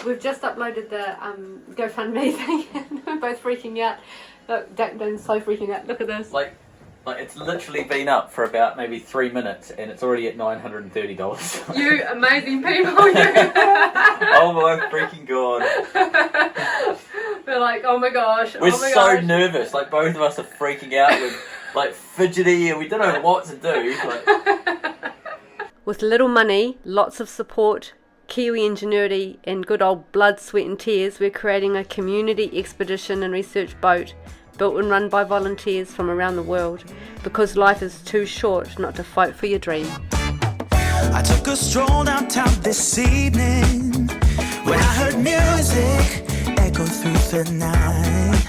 we've just uploaded the GoFundMe thing and we're both freaking out. Look, Damon's so freaking out. Look at this. Like it's literally been up for about maybe 3 minutes and it's already at $930. You amazing people. Oh my freaking god. We're like, oh my gosh. We're so nervous. Like both of us are freaking out. We're like fidgety and we don't know what to do. Like... With little money, lots of support, Kiwi ingenuity and good old blood, sweat and tears, we're creating a community expedition and research boat built and run by volunteers from around the world, because life is too short not to fight for your dream. I took a stroll downtown this evening when I heard music echo through the night.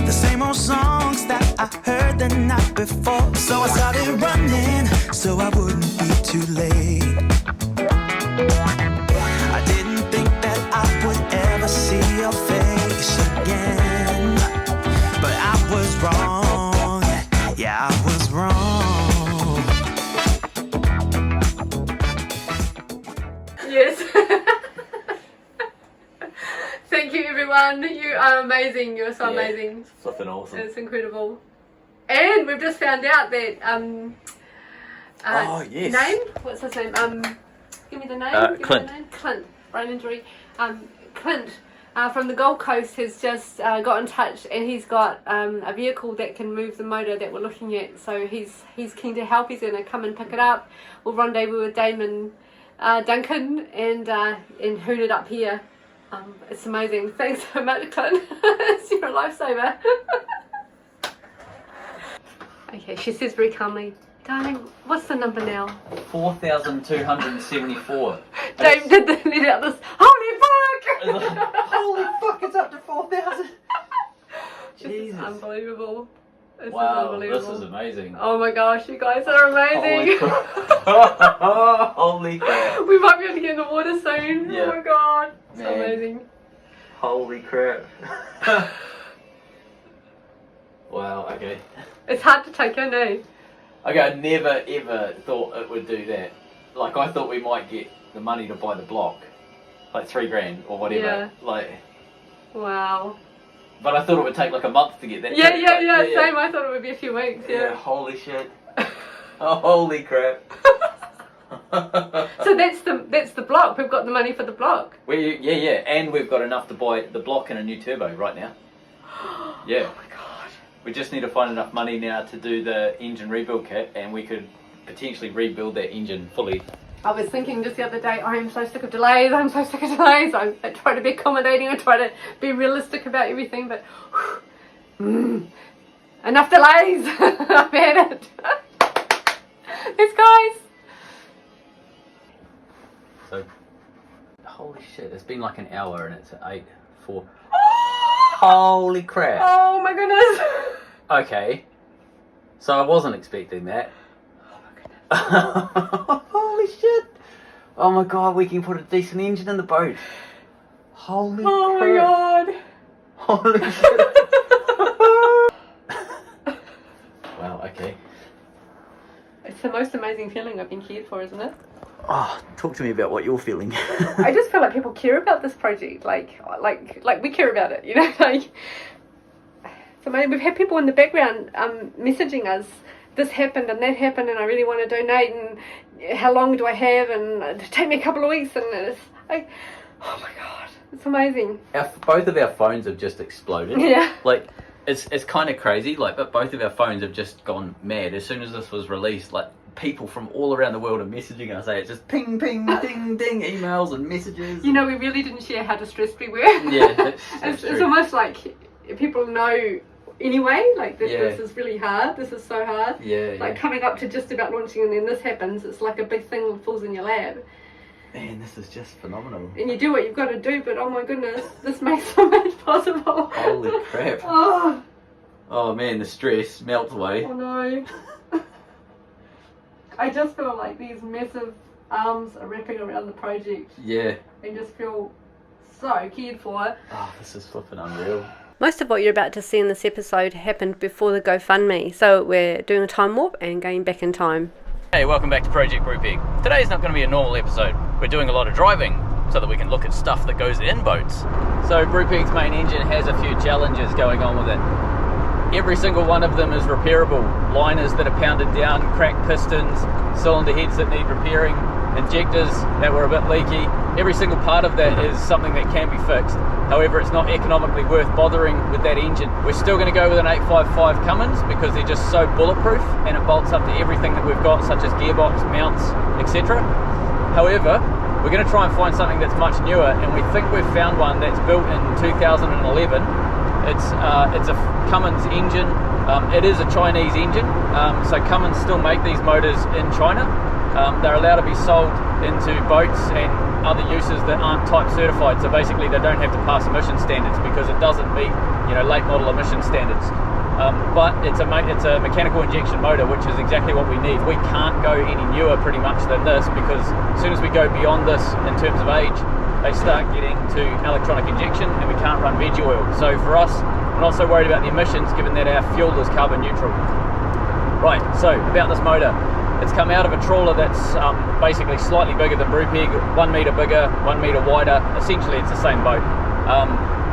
The same old songs that I heard the night before. So I started running so I wouldn't be too late. I didn't think that I would ever see your face again, but I was wrong. Yeah, I was wrong. Yes. Thank you, everyone. You are amazing. You're so amazing. It's flipping awesome. It's incredible. And we've just found out that oh yes. Name? What's his name? Give me the name. Clint. Me the name. Clint. Brain injury. Clint from the Gold Coast has just got in touch, and he's got a vehicle that can move the motor that we're looking at. So he's keen to help. He's going to come and pick it up. We'll rendezvous with Damien, Duncan, and hoon it up here. It's amazing. Thanks so much, Clint. You're a lifesaver. Okay, she says very calmly, darling, what's the number now? 4,274. Dave did let out this, holy fuck! Holy fuck, it's up to 4,000. Jesus. Unbelievable. This wow, is unbelievable. this is amazing. Oh my gosh, you guys are amazing. Holy crap. Holy crap. We might be able to get in the water soon. Yeah. Oh my god. So Man. amazing. Holy crap. Wow, okay. It's hard to take in, eh? Okay, I never ever thought it would do that. Like, I thought we might get the money to buy the block. Like $3,000 or whatever. Yeah. Like, Wow. but I thought it would take like a month to get that. Yeah, like, same. I thought it would be a few weeks, yeah. Holy shit. Oh, holy crap. So that's the block. We've got the money for the block. Yeah, and we've got enough to buy the block and a new turbo right now. Yeah. Oh my god. We just need to find enough money now to do the engine rebuild kit, and we could potentially rebuild that engine fully. I was thinking just the other day, I am so sick of delays. I try to be accommodating. I try to be realistic about everything, but enough delays. I've had it. Thanks, guys. So, holy shit, it's been like an hour and it's at 8:04. Holy crap. Oh my goodness. Okay. So I wasn't expecting that. Oh my goodness. Holy shit. Oh my god, we can put a decent engine in the boat. Holy crap. Oh my god. Holy shit. Wow, okay. It's the most amazing feeling I've been cared for, isn't it? Oh, talk to me about what you're feeling. I just feel like people care about this project, like we care about it, you know. Like, so we've had people in the background messaging us, this happened and that happened, and I really want to donate, and how long do I have, and take me a couple of weeks, and it's like, oh my god, it's amazing. Both of our phones have just exploded. Yeah. Like, it's kind of crazy, like, but both of our phones have just gone mad. As soon as this was released, like, people from all around the world are messaging us. It's just ping, ping, ding, ding, emails and messages. You know, we really didn't share how distressed we were. Yeah, it's almost like people know anyway, like this is really hard, this is so hard. Like coming up to just about launching, and then this happens, it's like a big thing that falls in your lap. Man, this is just phenomenal. And you do what you've got to do, but oh my goodness, this makes so much possible. Holy crap. Oh man, the stress melts away. Oh no. I just feel like these massive arms are wrapping around the project. Yeah. And just feel so cared for. Oh, this is flipping unreal. Most of what you're about to see in this episode happened before the GoFundMe, so we're doing a time warp and going back in time. Hey, welcome back to Project Brupeg. Today's not going to be a normal episode. We're doing a lot of driving, so that we can look at stuff that goes in boats. So Brupeg's main engine has a few challenges going on with it. Every single one of them is repairable. Liners that are pounded down, cracked pistons, cylinder heads that need repairing, injectors that were a bit leaky. Every single part of that is something that can be fixed. However, it's not economically worth bothering with that engine. We're still going to go with an 855 Cummins because they're just so bulletproof and it bolts up to everything that we've got, such as gearbox, mounts, etc. However, we're going to try and find something that's much newer, and we think we've found one that's built in 2011. It's a Cummins engine. It is a Chinese engine, so Cummins still make these motors in China. They're allowed to be sold into boats and other uses that aren't type certified, so basically they don't have to pass emission standards because it doesn't meet, late model emission standards. But it's a mechanical injection motor, which is exactly what we need. We can't go any newer pretty much than this, because as soon as we go beyond this in terms of age, they start getting to electronic injection and we can't run veg oil. So for us, we're not so worried about the emissions, given that our fuel is carbon neutral. Right, so about this motor. It's come out of a trawler that's basically slightly bigger than Brupeg, 1 metre bigger, 1 metre wider. Essentially it's the same boat.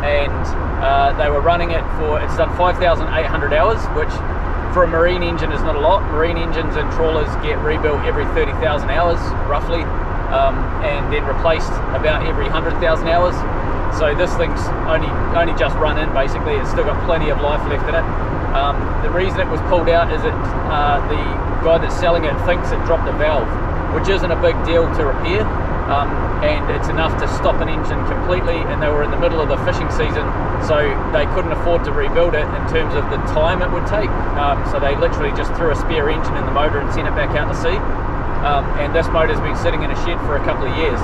They were running it it's done 5,800 hours, which for a marine engine is not a lot. Marine engines and trawlers get rebuilt every 30,000 hours, roughly, and then replaced about every 100,000 hours. So this thing's only just run in, basically. It's still got plenty of life left in it. The reason it was pulled out is that the guy that's selling it thinks it dropped a valve, which isn't a big deal to repair, and it's enough to stop an engine completely, and they were in the middle of the fishing season, so they couldn't afford to rebuild it in terms of the time it would take. So they literally just threw a spare engine in the motor and sent it back out to sea. And this motor's been sitting in a shed for a couple of years.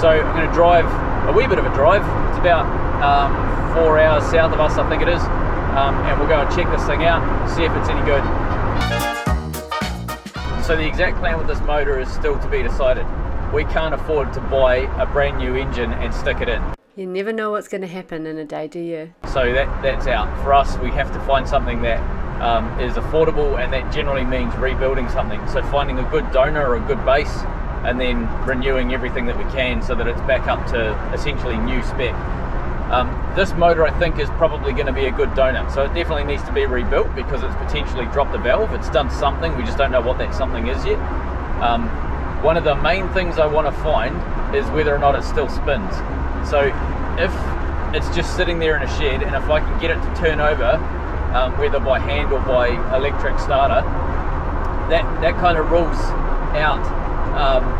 So I'm going to drive a wee bit of a drive. It's about 4 hours south of us, I think it is. And we'll go and check this thing out, see if it's any good. So the exact plan with this motor is still to be decided. We can't afford to buy a brand new engine and stick it in. You never know what's going to happen in a day, do you? So that's out. For us, we have to find something that is affordable, and that generally means rebuilding something. So finding a good donor or a good base, and then renewing everything that we can so that it's back up to essentially new spec. This motor, I think, is probably going to be a good donor. So it definitely needs to be rebuilt because it's potentially dropped a valve. It's done something, we just don't know what that something is yet. One of the main things I want to find is whether or not it still spins. So if it's just sitting there in a shed, and if I can get it to turn over, whether by hand or by electric starter, that kind of rules out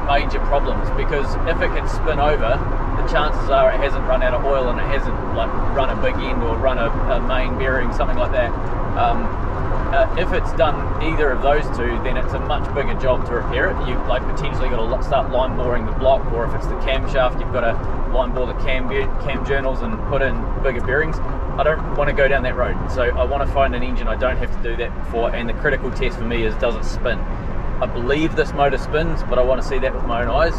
major problems, because if it can spin over, the chances are it hasn't run out of oil and it hasn't run a big end or run a main bearing, something like that. If it's done either of those two, then it's a much bigger job to repair it. You've potentially got to start line boring the block, or if it's the camshaft, you've got to line bore the cam journals and put in bigger bearings. I don't want to go down that road, so I want to find an engine I don't have to do that before, and the critical test for me is, does it spin? I believe this motor spins, but I want to see that with my own eyes.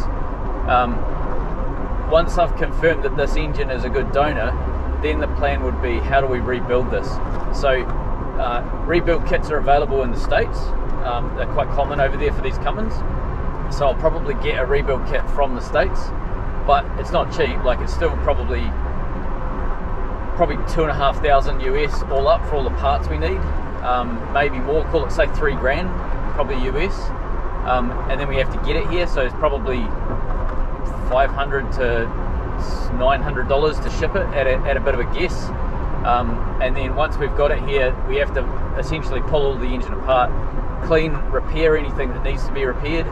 Once I've confirmed that this engine is a good donor, then the plan would be, how do we rebuild this? So rebuild kits are available in the States. They're quite common over there for these Cummins. So I'll probably get a rebuild kit from the States, but it's not cheap. It's still probably $2,500 US all up for all the parts we need. Maybe more, call it say $3,000, probably US. And then we have to get it here, so it's probably $500 to $900 to ship it at a bit of a guess. And then once we've got it here, we have to essentially pull all the engine apart, clean, repair anything that needs to be repaired.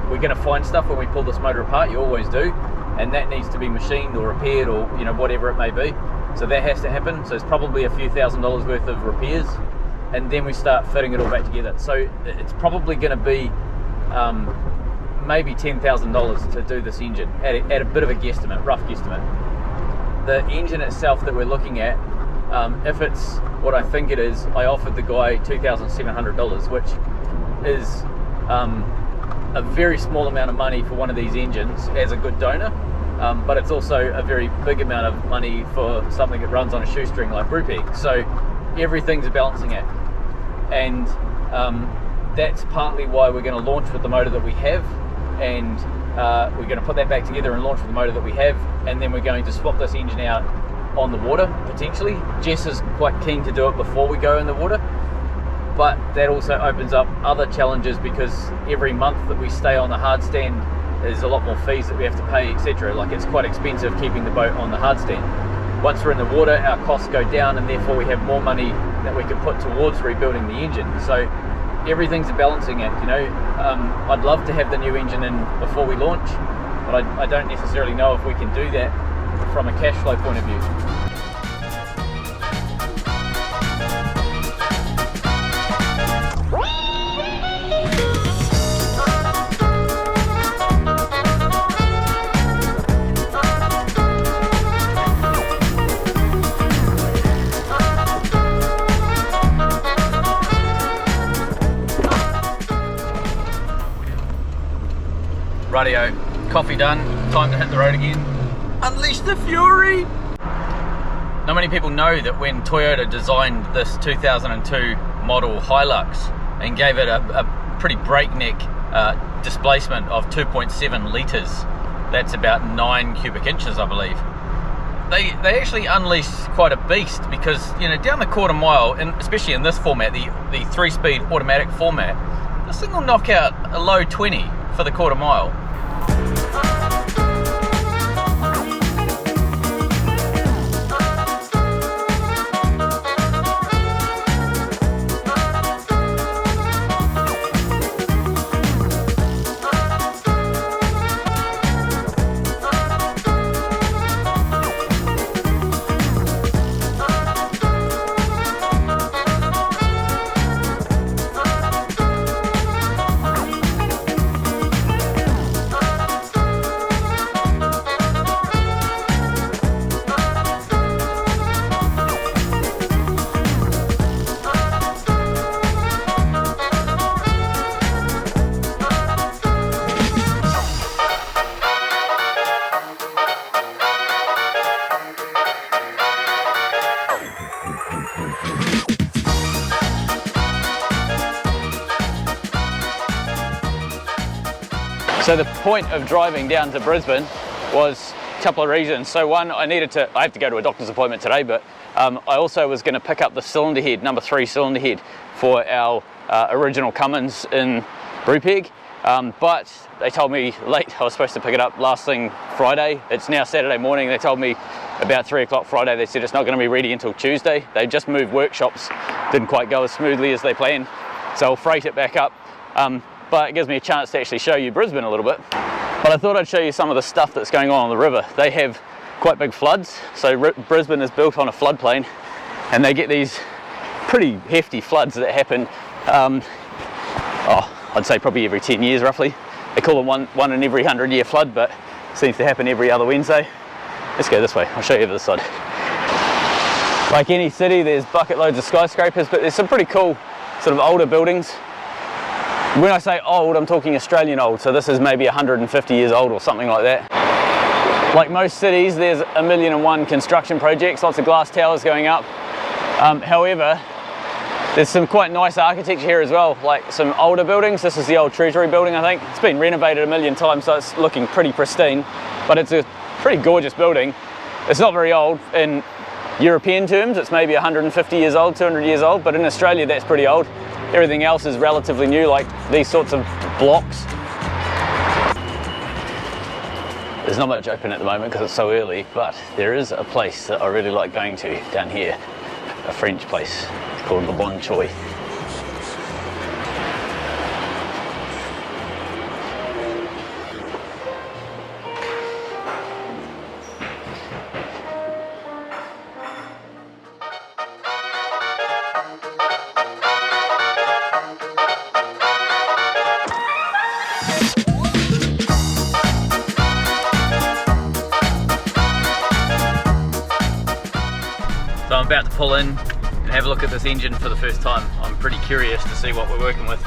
We're going to find stuff when we pull this motor apart, you always do, and that needs to be machined or repaired, or whatever it may be. So that has to happen. So it's probably a few $1,000s worth of repairs, and then we start fitting it all back together. So it's probably going to be maybe $10,000 to do this engine at a bit of a guesstimate, rough guesstimate. The engine itself that we're looking at, if it's what I think it is, I offered the guy $2,700, which is a very small amount of money for one of these engines as a good donor, but it's also a very big amount of money for something that runs on a shoestring like Brupeg. So everything's a balancing act, and that's partly why we're going to launch with the motor that we have, and we're going to put that back together and launch with the motor that we have, and then we're going to swap this engine out on the water potentially. Jess is quite keen to do it before we go in the water, but that also opens up other challenges because every month that we stay on the hard stand there's a lot more fees that we have to pay, etc. Like, it's quite expensive keeping the boat on the hard stand. Once we're in the water, our costs go down, and therefore we have more money that we can put towards rebuilding the engine. So everything's a balancing act, you know. I'd love to have the new engine in before we launch, but I don't necessarily know if we can do that from a cash flow point of view. Rightio, coffee done, time to hit the road again. Unleash the fury! Not many people know that when Toyota designed this 2002 model Hilux and gave it a pretty breakneck displacement of 2.7 litres, that's about 9 cubic inches I believe, they actually unleashed quite a beast, because, you know, down the quarter mile, and especially in this format, the 3-speed automatic format, this thing will knock out a low 20 for the quarter mile. So the point of driving down to Brisbane was a couple of reasons. So one, I have to go to a doctor's appointment today, but I also was going to pick up the cylinder head, number 3 cylinder head, for our original Cummins in Brupeg. But they told me late, I was supposed to pick it up last thing Friday. It's now Saturday morning. They told me about 3 o'clock Friday, they said it's not going to be ready until Tuesday. They just moved workshops, didn't quite go as smoothly as they planned. So I'll freight it back up. But it gives me a chance to actually show you Brisbane a little bit. But I thought I'd show you some of the stuff that's going on the river. They have quite big floods. So Brisbane is built on a floodplain, and they get these pretty hefty floods that happen, I'd say probably every 10 years roughly. They call them one in every 100-year flood, but it seems to happen every other Wednesday. Let's go this way, I'll show you the other side. Like any city, there's bucket loads of skyscrapers, but there's some pretty cool sort of older buildings. When I say old, I'm talking Australian old, so this is maybe 150 years old or something like that. Like most cities, there's 1,000,001 construction projects, lots of glass towers going up. However, there's some quite nice architecture here as well, like some older buildings. This is the old Treasury building, I think. It's been renovated 1,000,000 times, so it's looking pretty pristine, but it's a pretty gorgeous building. It's not very old in European terms, it's maybe 150 years old, 200 years old, but in Australia that's pretty old. Everything else is relatively new, like these sorts of blocks. There's not much open at the moment because it's so early, but there is a place that I really like going to down here, a French place. It's called Le Bon Choy. So I'm about to pull in and have a look at this engine for the first time. I'm pretty curious to see what we're working with.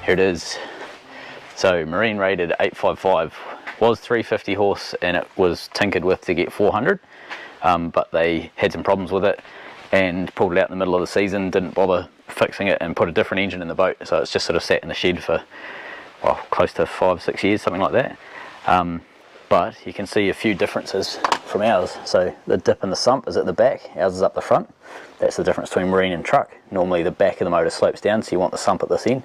Here it is. So marine rated 855, was 350 horse, and it was tinkered with to get 400, but they had some problems with it and pulled it out in the middle of the season, didn't bother fixing it, and put a different engine in the boat. So it's just sort of sat in the shed for, well, close to 5-6 years, something like that. But you can see a few differences from ours. So the dip in the sump is at the back, ours is up the front. That's the difference between marine and truck. Normally the back of the motor slopes down, so you want the sump at this end.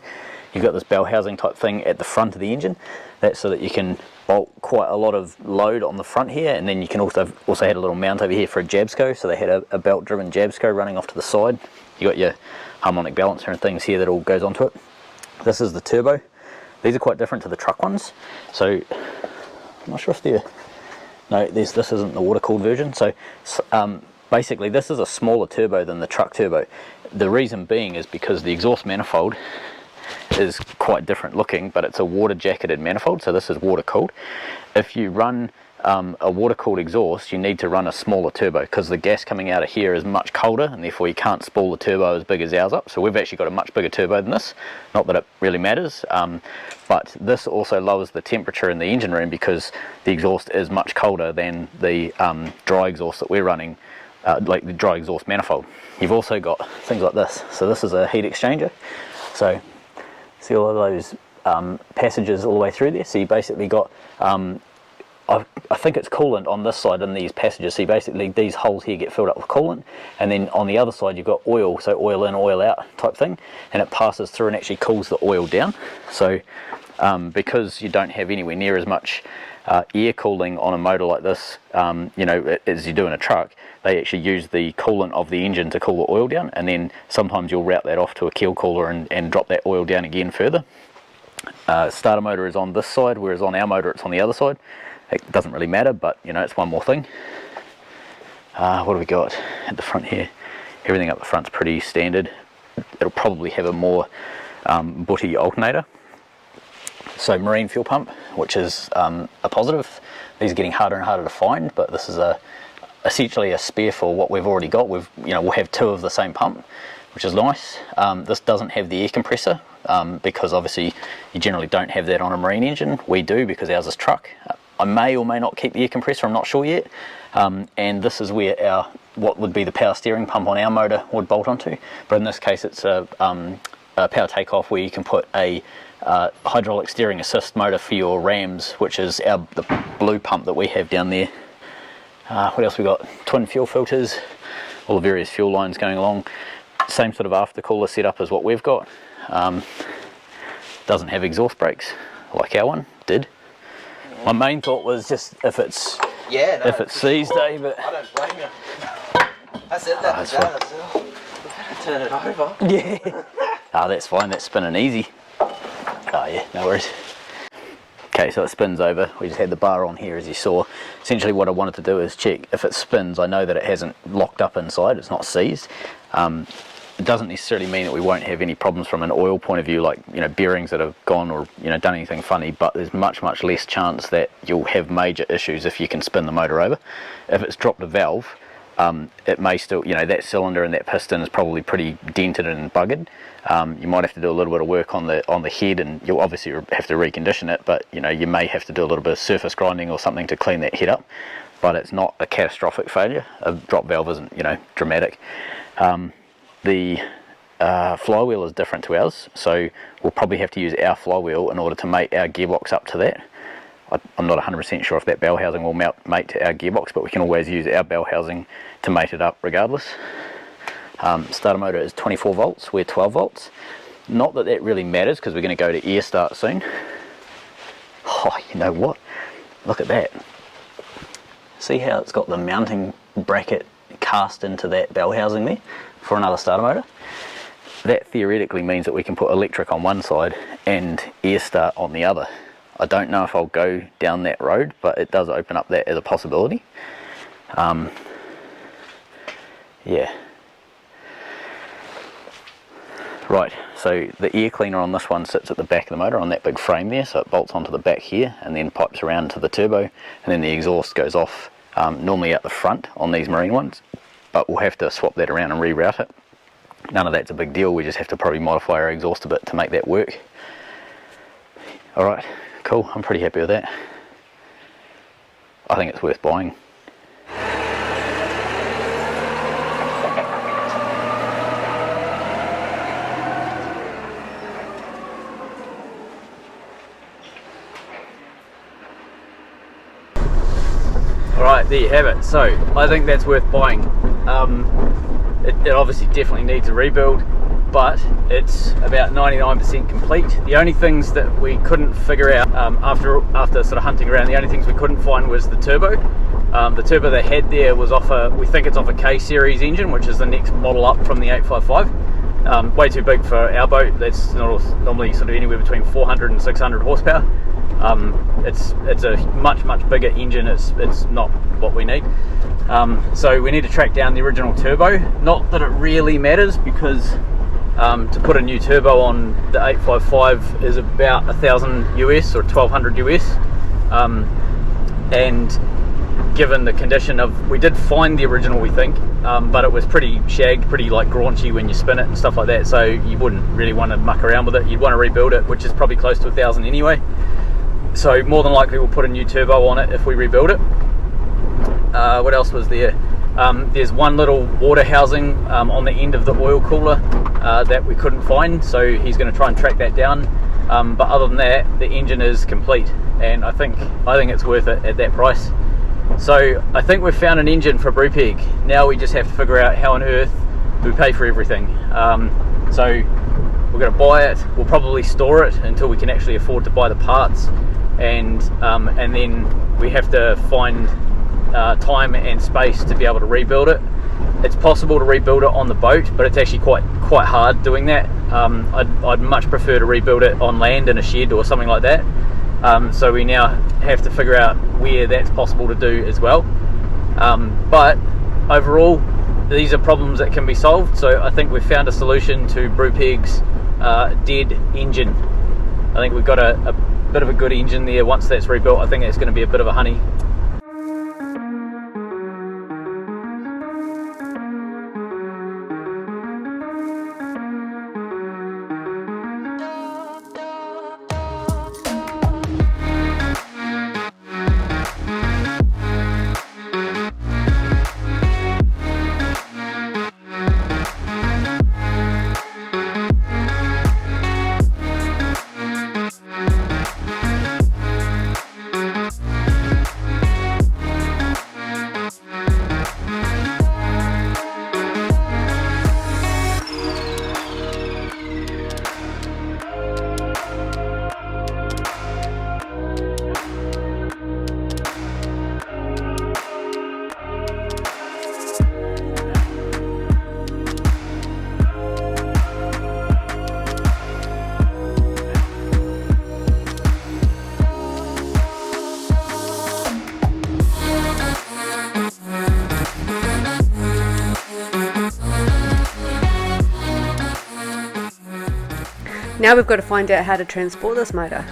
You've got this bell housing type thing at the front of the engine. That's so that you can bolt quite a lot of load on the front here, and then you can also had a little mount over here for a jabsco. So they had a belt driven jabsco running off to the side. You got your harmonic balancer and things here that all goes onto it. This is the turbo. These are quite different to the truck ones. So I'm not sure if they're, no, this isn't the water cooled version. So basically this is a smaller turbo than the truck turbo. The reason being is because the exhaust manifold is quite different looking, but it's a water jacketed manifold, so this is water cooled. If you run a water cooled exhaust, you need to run a smaller turbo because the gas coming out of here is much colder, and therefore you can't spool the turbo as big as ours up. So we've actually got a much bigger turbo than this, not that it really matters, but this also lowers the temperature in the engine room because the exhaust is much colder than the dry exhaust that we're running, like the dry exhaust manifold. You've also got things like this. So this is a heat exchanger. So see all of those passages all the way through there. So you basically got I think it's coolant on this side in these passages. So basically these holes here get filled up with coolant, and then on the other side you've got oil, so oil in, oil out type thing, and it passes through and actually cools the oil down. So because you don't have anywhere near as much air cooling on a motor like this, you know, as you do in a truck, they actually use the coolant of the engine to cool the oil down, and then sometimes you'll route that off to a keel cooler and drop that oil down again further. Starter motor is on this side, whereas on our motor it's on the other side. It doesn't really matter, but you know, it's one more thing. What do we got at the front here? Everything up the front's pretty standard. It'll probably have a more butty alternator. So marine fuel pump, which is a positive. These are getting harder and harder to find, but this is essentially a spare for what we've already got. We'll have two of the same pump, which is nice. This doesn't have the air compressor because obviously you generally don't have that on a marine engine. We do because ours is truck. I may or may not keep the air compressor, I'm not sure yet. And this is where what would be the power steering pump on our motor would bolt onto. But in this case it's a power takeoff where you can put a hydraulic steering assist motor for your Rams, which is the blue pump that we have down there. What else we got? Twin fuel filters, all the various fuel lines going along. Same sort of aftercooler setup as what we've got. Doesn't have exhaust brakes like our one did. My main thought was just if it's seized, eh? But I don't blame you. I said that to Jess. Turn it over. Yeah. That's fine. That's spinning easy. Oh yeah, no worries. Okay, so it spins over. We just had the bar on here, as you saw. Essentially, what I wanted to do is check if it spins. I know that it hasn't locked up inside. It's not seized. It doesn't necessarily mean that we won't have any problems from an oil point of view, like bearings that have gone or done anything funny, but there's much less chance that you'll have major issues if you can spin the motor over. If it's dropped a valve, it may still, that cylinder and that piston is probably pretty dented and buggered. You might have to do a little bit of work on the head, and you'll obviously have to recondition it, but you may have to do a little bit of surface grinding or something to clean that head up, but it's not a catastrophic failure. A drop valve isn't dramatic. The flywheel is different to ours, so we'll probably have to use our flywheel in order to mate our gearbox up to that. I'm not 100% sure if that bell housing will mate to our gearbox, but we can always use our bell housing to mate it up regardless. Starter motor is 24 volts, we're 12 volts. Not that really matters because we're going to go to air start soon. Oh, you know what? Look at that. See how it's got the mounting bracket cast into that bell housing there for another starter motor? That theoretically means that we can put electric on one side and air start on the other. I don't know if I'll go down that road, but it does open up that as a possibility. Yeah. Right, so the air cleaner on this one sits at the back of the motor on that big frame there, so it bolts onto the back here and then pipes around to the turbo, and then the exhaust goes off normally out the front on these marine ones, but we'll have to swap that around and reroute it. None of that's a big deal, we just have to probably modify our exhaust a bit to make that work. Alright, cool, I'm pretty happy with that. I think it's worth buying. Alright, there you have it. So, I think that's worth buying. It obviously definitely needs a rebuild, but it's about 99% complete. The only things that we couldn't figure out after sort of hunting around, the only things we couldn't find was the turbo. The turbo they had there was we think it's off a K series engine, which is the next model up from the 855. Way too big for our boat. That's normally sort of anywhere between 400 and 600 horsepower. It's a much bigger engine. It's not what we need. So we need to track down the original turbo. Not that it really matters, because to put a new turbo on the 855 is about $1,000 US or $1,200 US. And given the condition we did find the original, we think, but it was pretty shagged, pretty like graunchy when you spin it and stuff like that. So you wouldn't really want to muck around with it. You'd want to rebuild it, which is probably close to $1,000 anyway. So more than likely we'll put a new turbo on it if we rebuild it. What else was there? There's one little water housing on the end of the oil cooler that we couldn't find, so he's going to try and track that down. But other than that, the engine is complete, and I think it's worth it at that price. So I think we've found an engine for Brupeg. Now we just have to figure out how on earth we pay for everything. So we're going to buy it. We'll probably store it until we can actually afford to buy the parts, and then we have to find time and space to be able to rebuild it. It's possible to rebuild it on the boat, but it's actually quite hard doing that. I'd much prefer to rebuild it on land in a shed or something like that. So we now have to figure out where that's possible to do as well. But overall, these are problems that can be solved. So I think we've found a solution to Brupeg's dead engine. I think we've got a bit of a good engine there. Once that's rebuilt, I think it's going to be a bit of a honey. Now we've got to find out how to transport this motor.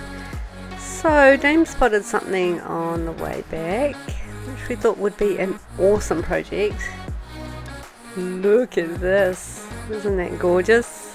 So Dame spotted something on the way back, which we thought would be an awesome project. Look at this, isn't that gorgeous?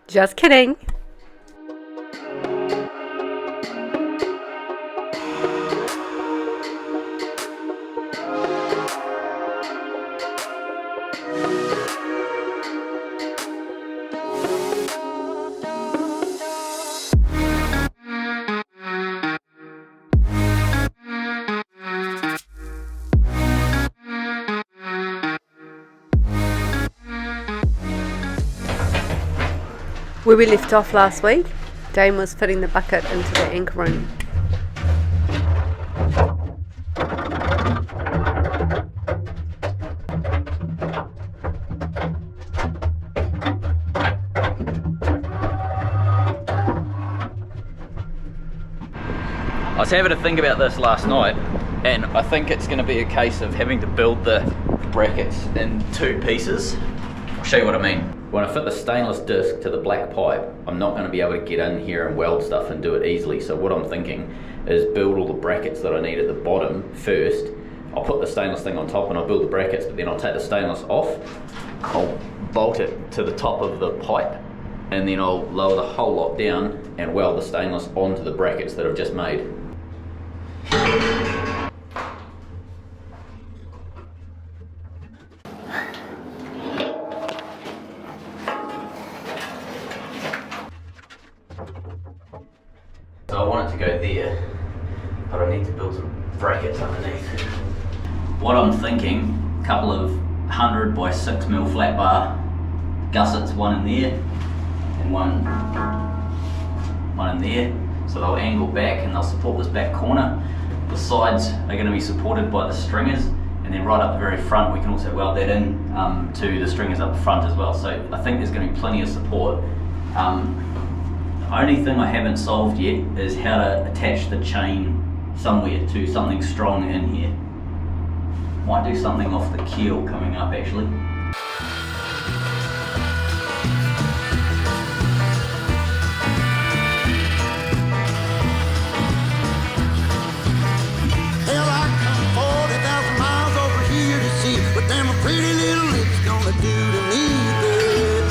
Just kidding. Where we left off last week, Dame was fitting the bucket into the anchor room. I was having to think about this last night, and I think it's going to be a case of having to build the brackets in 2 pieces. I'll show you what I mean. When I fit the stainless disc to the black pipe, I'm not going to be able to get in here and weld stuff and do it easily. So what I'm thinking is build all the brackets that I need at the bottom first. I'll put the stainless thing on top and I'll build the brackets, but then I'll take the stainless off. I'll bolt it to the top of the pipe, and then I'll lower the whole lot down and weld the stainless onto the brackets that I've just made. So I want it to go there, but I need to build some brackets underneath. What I'm thinking, a couple of 100 by 6mm flat bar gussets, one in there and one in there. So they'll angle back and they'll support this back corner. The sides are going to be supported by the stringers, and then right up the very front we can also weld that in to the stringers up the front as well. So I think there's going to be plenty of support. The only thing I haven't solved yet is how to attach the chain somewhere to something strong in here. Might do something off the keel coming up actually. Hell, I come 40,000 miles over here to see what them pretty little lips gonna do to me, baby.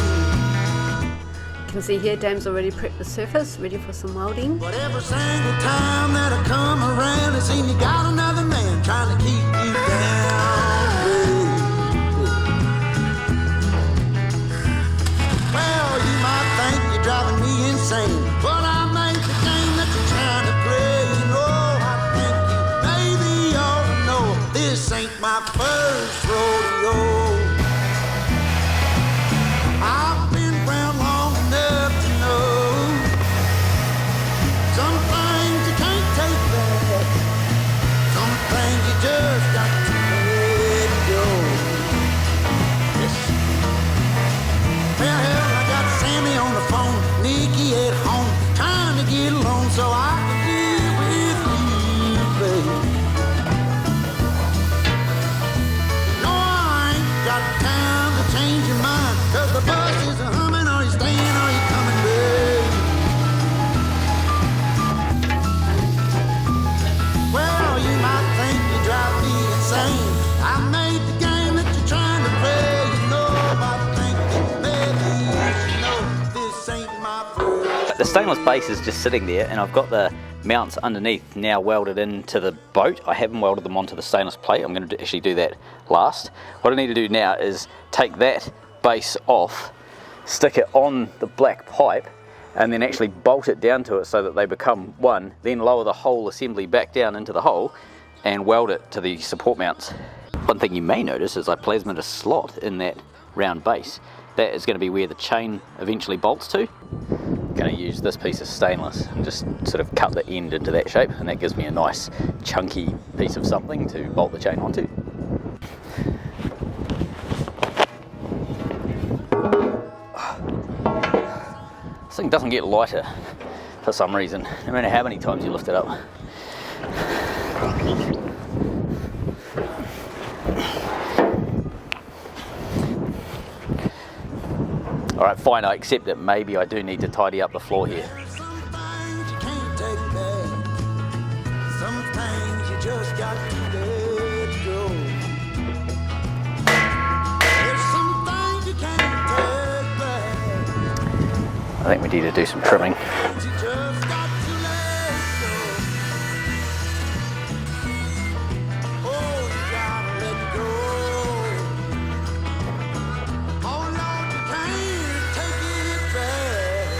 You can see here Dame's already prepped the surface, ready for some welding. But every single time that I come around, it seems you got another man trying to keep you down, baby. Well, you might think you're driving me insane, but I made the game that you're trying to play. You know, I think you maybe ought to know this ain't my first rodeo. I've been around long enough to know some things you can't take back, some things you just got to let go. Yes. Well, hell, I got Sammy on the phone, Nikki at home, trying to get along so I can be with you, baby. No, I ain't got time to change your mind, 'cause the bus is a humming. Are you staying, are you coming, baby? Well, you might think you drive me insane. I made the game that you're trying to play. You know, I think that maybe you should know this ain't my first. The stainless base is just sitting there, and I've got the mounts underneath now welded into the boat. I haven't welded them onto the stainless plate. I'm going to actually do that last. What I need to do now is take that base off, stick it on the black pipe, and then actually bolt it down to it so that they become one, then lower the whole assembly back down into the hole and weld it to the support mounts. One thing you may notice is I plasmed a slot in that round base. That is going to be where the chain eventually bolts to. I'm going to use this piece of stainless and just sort of cut the end into that shape, and that gives me a nice chunky piece of something to bolt the chain onto. This thing doesn't get lighter for some reason, no matter how many times you lift it up. Alright, fine, I accept it. Maybe I do need to tidy up the floor here. Some things you can't take back, some things you just got to let go. There's some things you can't take back, I think we need to do some trimming. things you just got to let go. Oh, you gotta let go. Oh Lord, you can't take it back.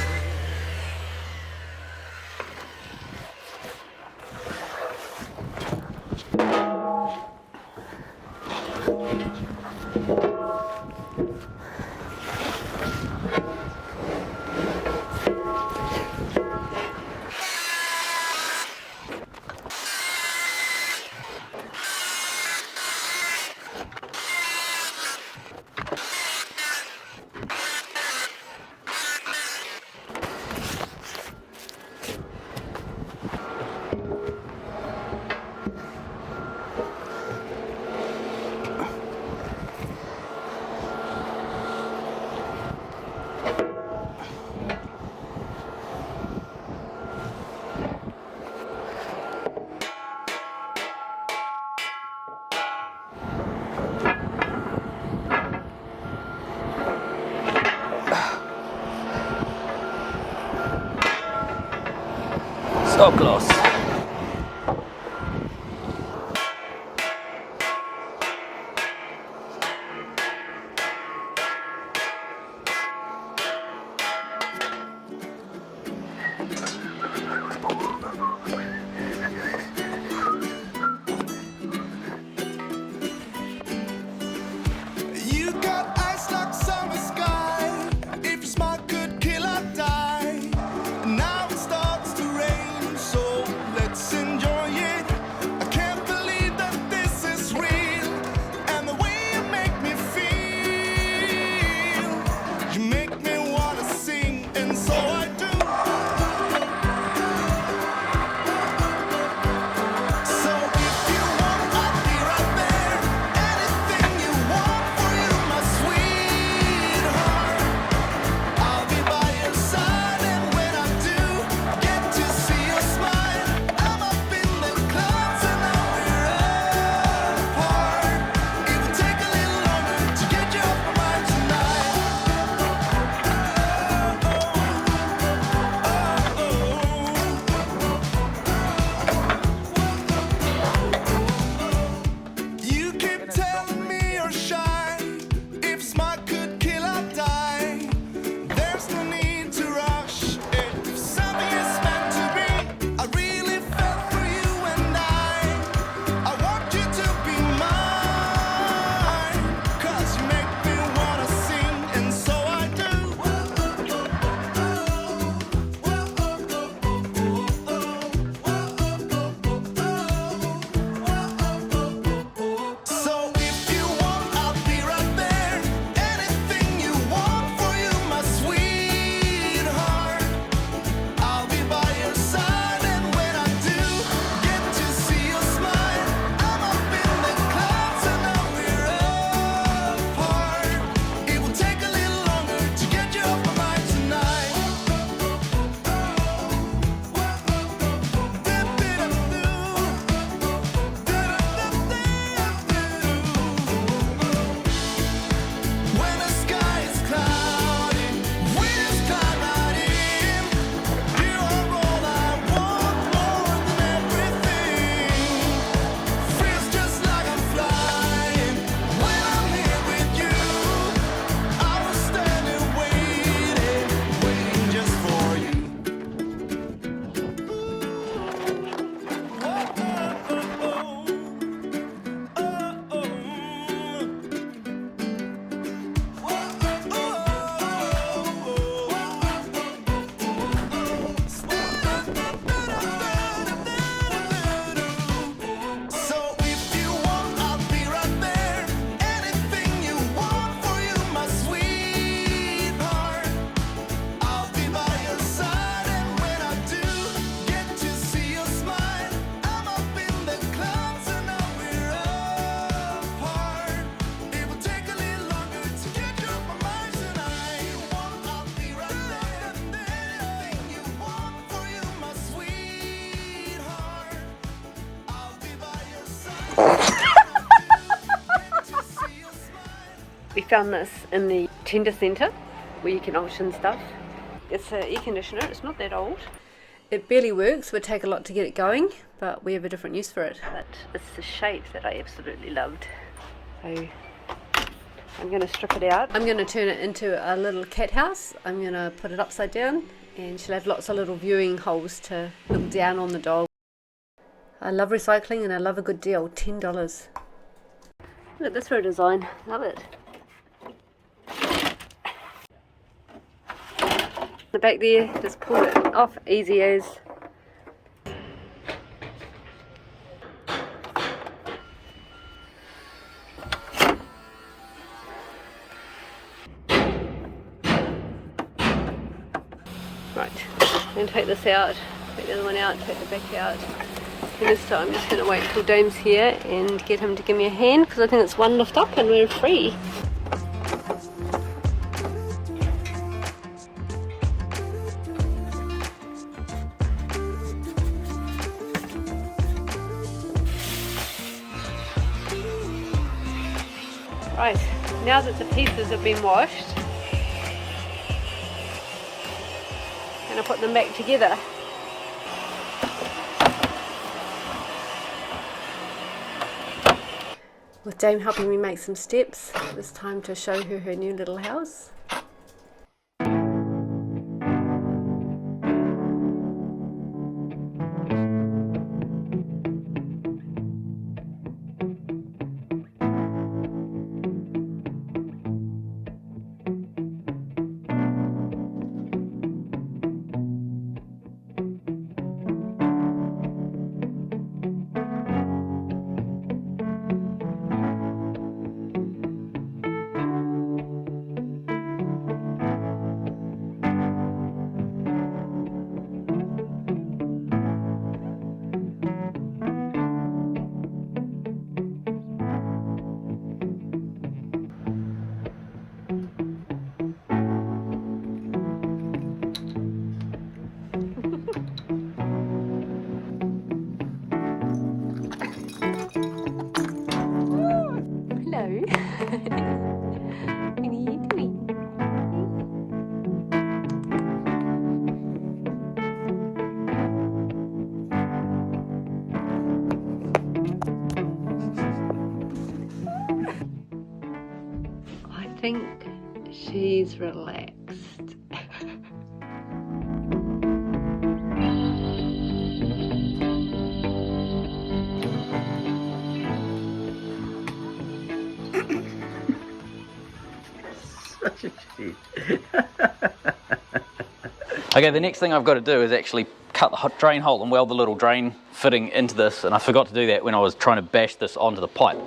Stop gloss. You got eyes like summer sky. If you're smart, could kill or die. And now it starts to rain, so let's enjoy it. I can't believe that this is real, and the way you make me feel, you make me wanna sing, and so I do. So if you want, I'll be right there. Anything you want for you, my sweetheart. I'll be by your side, and when I do get to see your smile, I'm up in the clouds and now we're apart. It will take a little longer to get you off my mind tonight. You keep telling me you're shy. If smart could kill or die, there's no need to rush. If something is meant to be, I really fell for you, and I want you to be mine. 'Cause you make me wanna sing, and so I do. So if you want, I'll be right there. Anything you want for you, my sweetheart. I'll be by your side, and when I do get to see your smile, I'm up in the clouds and now we're apart. It will take a little longer to get you off my mind tonight. When the sky is cloudy, we just climb right in. You are all I want, more than everything. Feels just like I'm flying when I'm here with you. I was standing waiting just for you. So if you want, I'll be right there. Anything you want for you, my sweetheart. I'll be by your side, and when I do get to see your smile, I'm up in the clouds and now we're apart. It will take a little longer to get you off my mind tonight. I'll be right there. Anything you want for you, my sweetheart. I'll be by your side. We found this in the tender centre where you can auction stuff. It's an air conditioner, it's not that old. It barely works, would take a lot to get it going, but we have a different use for it. But it's the shape that I absolutely loved. So I'm going to strip it out. I'm going to turn it into a little cat house. I'm going to put it upside down, and she'll have lots of little viewing holes to look down on the dog. I love recycling and I love a good deal. $10. Look at this for a design. Love it. The back there, just pull it off, easy as. Right, I'm going to take this out, take the other one out, take the back out. And this time I'm just going to wait until Dame's here and get him to give me a hand, because I think it's one lift up and we're free. Right, now that the pieces have been washed, I'm going to put them back together. with Dame helping me make some steps. It's time to show her her new little house. Hello. What are you doing? I think she's relaxed. Okay, the next thing I've got to do is actually cut the drain hole and weld the little drain fitting into this, and I forgot to do that when I was trying to bash this onto the pipe.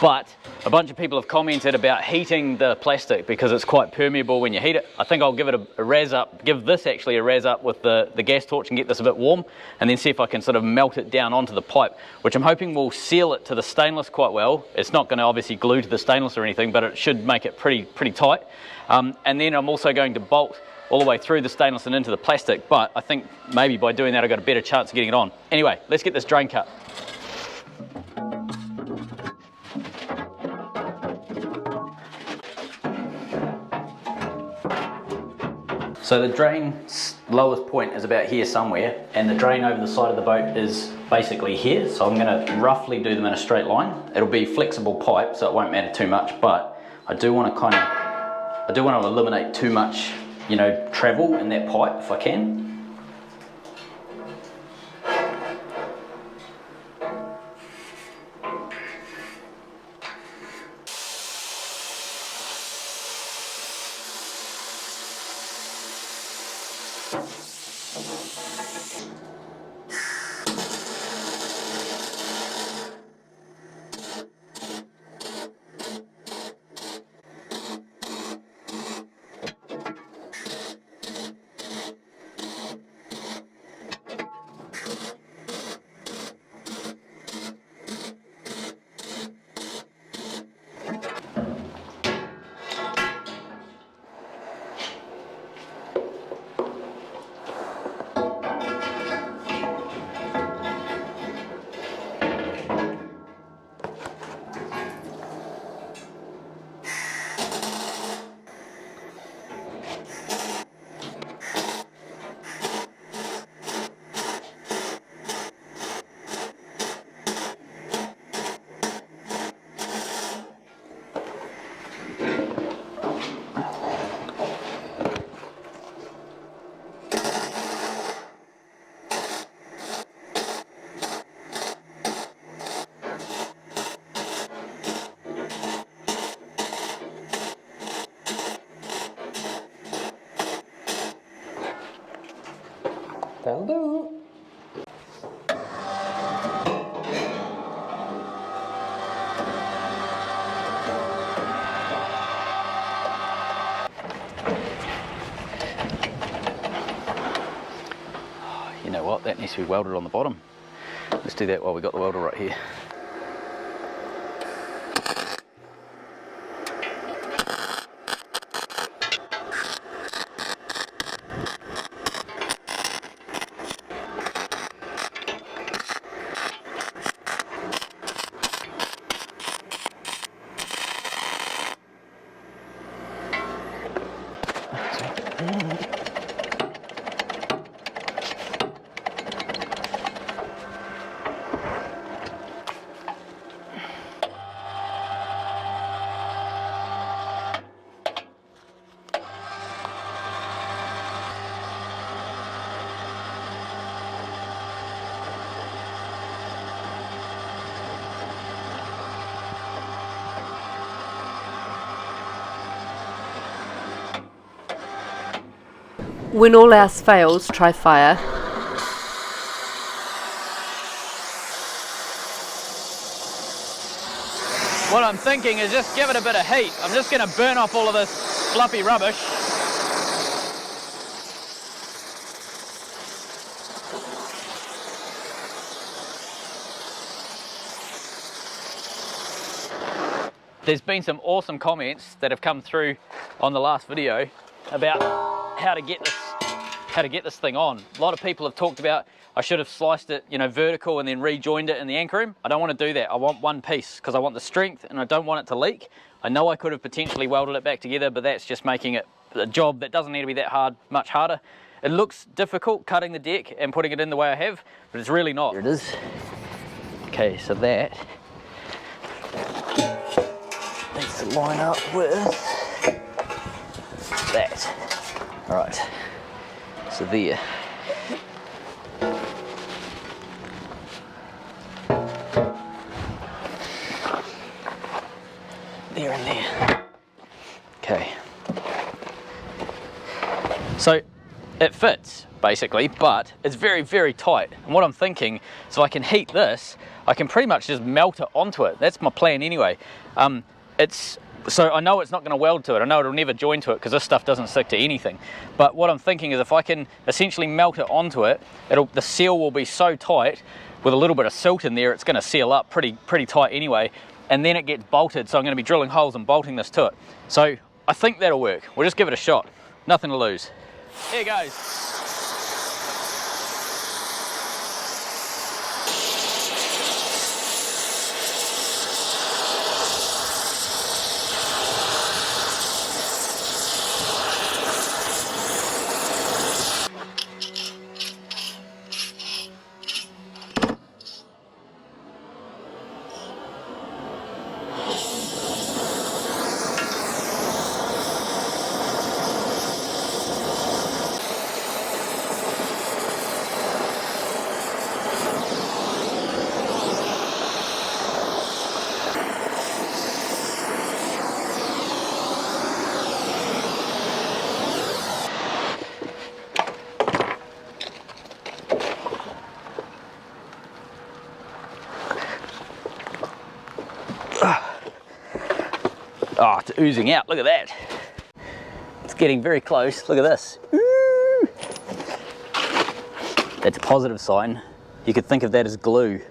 But a bunch of people have commented about heating the plastic because it's quite permeable when you heat it. I think I'll give it a razz up, give this actually a razz up with the gas torch and get this a bit warm, and then see if I can sort of melt it down onto the pipe, which I'm hoping will seal it to the stainless quite well. It's not going to obviously glue to the stainless or anything, but it should make it pretty tight. And then I'm also going to bolt all the way through the stainless and into the plastic, but I think maybe by doing that I've got a better chance of getting it on. Anyway, let's get this drain cut. So the drain's lowest point is about here somewhere, and the drain over the side of the boat is basically here, so I'm going to roughly do them in a straight line. It'll be flexible pipe, so it won't matter too much, but I do want to eliminate too much, you know, travel in that pipe if I can. That'll do. You know what, that needs to be welded on the bottom. Let's do that while we got the welder right here. When all else fails, try fire. What I'm thinking is just give it a bit of heat. I'm just going to burn off all of this fluffy rubbish. There's been some awesome comments that have come through on the last video about how to get this thing on. A lot of people have talked about I should have sliced it, you know, vertical and then rejoined it in the anchor room. I don't want to do that. I want one piece because I want the strength and I don't want it to leak. I know I could have potentially welded it back together, but that's just making it a job that doesn't need to be that hard, much harder. It looks difficult cutting the deck and putting it in the way I have, but it's really not. Here it is. Okay, so that needs to line up with that. All right, so there. There and there. Okay. So it fits basically, but it's very, very tight. And what I'm thinking is if I can heat this, I can pretty much just melt it onto it. That's my plan anyway. So I know it's not going to weld to it. I know it'll never join to it because this stuff doesn't stick to anything. But what I'm thinking is if I can essentially melt it onto it, the seal will be so tight with a little bit of silt in there, it's going to seal up pretty tight anyway. And then it gets bolted, so I'm going to be drilling holes and bolting this to it. So I think that'll work. We'll just give it a shot. Nothing to lose. Here goes. Oh, it's oozing out, look at that. It's getting very close, look at this. Ooh. That's a positive sign. You could think of that as glue.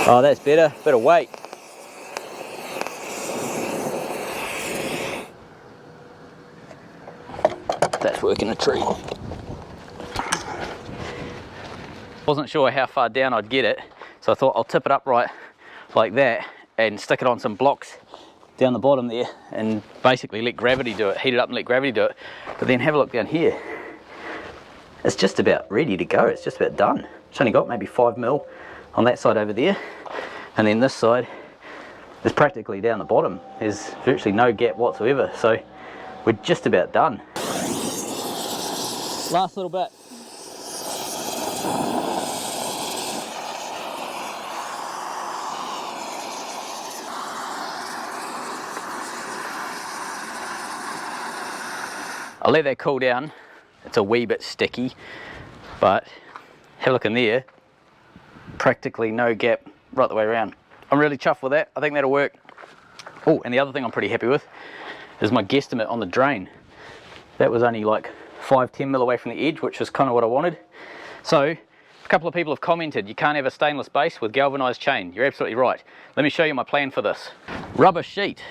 Oh, that's better, bit of weight. That's working a treat. Wasn't sure how far down I'd get it, so I thought I'll tip it upright like that and stick it on some blocks down the bottom there and basically let gravity do it, heat it up and let gravity do it. But then have a look down here. It's just about ready to go, it's just about done. It's only got maybe 5 mil on that side over there, and then this side is practically down the bottom. There's virtually no gap whatsoever, so we're just about done. Last little bit. I'll let that cool down. It's a wee bit sticky, but have a look in there. Practically no gap right the way around. I'm really chuffed with that. I think that'll work. Oh, and the other thing I'm pretty happy with is my guesstimate on the drain. That was only like 5-10 mil away from the edge, which is kind of what I wanted. So a couple of people have commented you can't have a stainless base with galvanized chain. You're absolutely right. Let me show you my plan for this. Rubber sheet.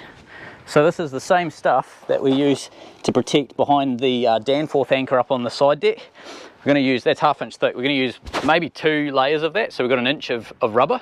So this is the same stuff that we use to protect behind the Danforth anchor up on the side deck. We're going to use, that's 1/2 inch thick, we're going to use maybe 2 layers of that, so we've got 1 inch of rubber.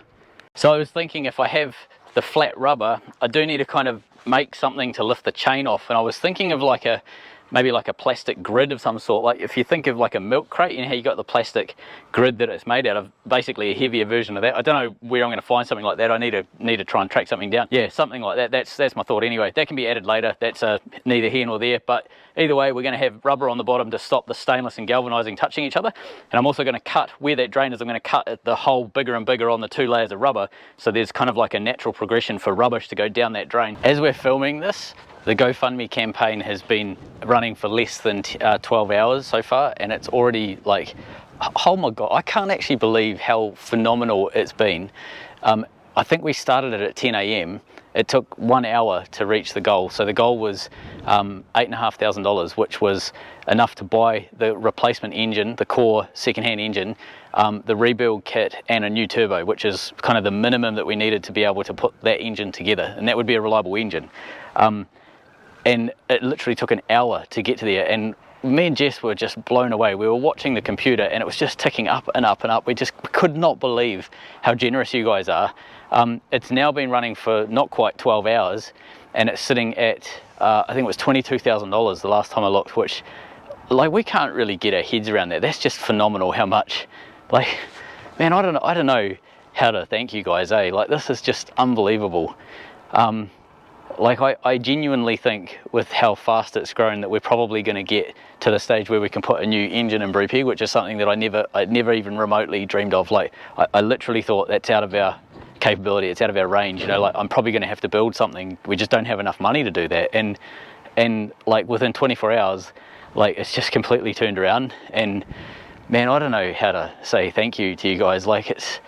So I was thinking if I have the flat rubber, I do need to kind of make something to lift the chain off, and I was thinking of like a maybe like a plastic grid of some sort. Like if you think of like a milk crate, you know how you got the plastic grid that it's made out of, basically a heavier version of that. I don't know where I'm going to find something like that. I need to try and track something down. Yeah, something like that. That's my thought anyway. That can be added later. That's neither here nor there, but either way, we're going to have rubber on the bottom to stop the stainless and galvanizing touching each other. And I'm also going to cut where that drain is. I'm going to cut the hole bigger and bigger on the 2 layers of rubber, so there's kind of like a natural progression for rubbish to go down that drain. As we're filming this, the GoFundMe campaign has been running for less than 12 hours so far, and it's already like, oh my god, I can't actually believe how phenomenal it's been. I think we started it at 10 a.m. It took 1 hour to reach the goal. So the goal was $8,500, which was enough to buy the replacement engine, the core second-hand engine, the rebuild kit, and a new turbo, which is kind of the minimum that we needed to be able to put that engine together, and that would be a reliable engine. And it literally took an hour to get to there, and me and Jess were just blown away. We were watching the computer and it was just ticking up and up and up. We just could not believe how generous you guys are. It's now been running for not quite 12 hours, and it's sitting at I think it was $22,000 the last time I looked, which, like, we can't really get our heads around that. That's just phenomenal how much, like, man, I don't know how to thank you guys, eh? Like, this is just unbelievable. Like, I genuinely think with how fast it's grown that we're probably going to get to the stage where we can put a new engine in Brupeg, which is something that I never even remotely dreamed of. Like, I literally thought that's out of our capability, it's out of our range, you know. Like, I'm probably going to have to build something. We just don't have enough money to do that, and like within 24 hours, like, it's just completely turned around. And man, I don't know how to say thank you to you guys. Like, it's